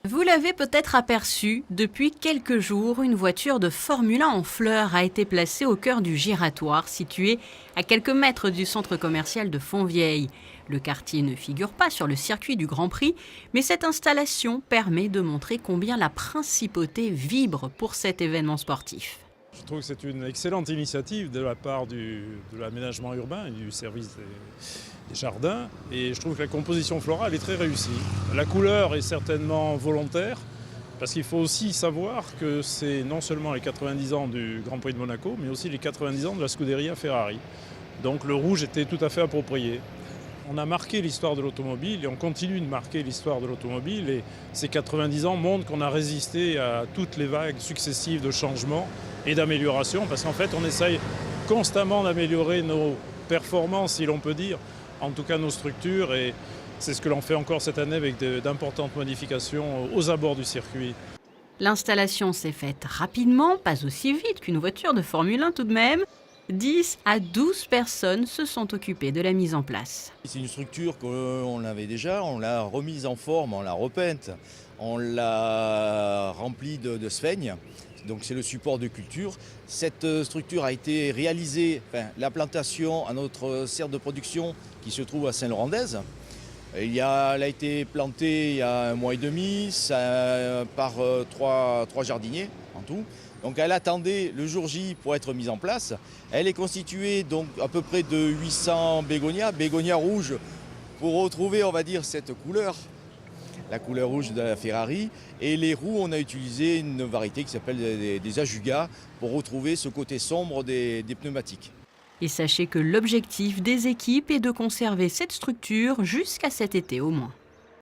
Vous l'avez peut-être aperçu, depuis quelques jours, une voiture de Formule 1 en fleurs a été placée au cœur du giratoire, situé à quelques mètres du centre commercial de Fontvieille. Le quartier ne figure pas sur le circuit du Grand Prix, mais cette installation permet de montrer combien la principauté vibre pour cet événement sportif. Je trouve que c'est une excellente initiative de la part de l'aménagement urbain et du service des jardins. Et je trouve que la composition florale est très réussie. La couleur est certainement volontaire, parce qu'il faut aussi savoir que c'est non seulement les 90 ans du Grand Prix de Monaco, mais aussi les 90 ans de la Scuderia Ferrari. Donc le rouge était tout à fait approprié. On a marqué l'histoire de l'automobile et on continue de marquer l'histoire de l'automobile. Et ces 90 ans montrent qu'on a résisté à toutes les vagues successives de changements et d'amélioration, parce qu'en fait on essaye constamment d'améliorer nos performances, si l'on peut dire, en tout cas nos structures, et c'est ce que l'on fait encore cette année avec d'importantes modifications aux abords du circuit. L'installation s'est faite rapidement, pas aussi vite qu'une voiture de Formule 1 tout de même. 10 à 12 personnes se sont occupées de la mise en place. C'est une structure qu'on avait déjà, on l'a remise en forme, on l'a repeinte, on l'a remplie de sphènes, donc c'est le support de culture. Cette structure a été réalisée, la plantation à notre serre de production qui se trouve à Saint-Laurent-d'Aise. Elle a été plantée il y a 1 mois et demi par trois jardiniers en tout. Donc elle attendait le jour J pour être mise en place. Elle est constituée donc à peu près de 800 bégonias rouges, pour retrouver, on va dire, cette couleur, la couleur rouge de la Ferrari. Et les roues, on a utilisé une variété qui s'appelle des Ajuga pour retrouver ce côté sombre des pneumatiques. Et sachez que l'objectif des équipes est de conserver cette structure jusqu'à cet été au moins.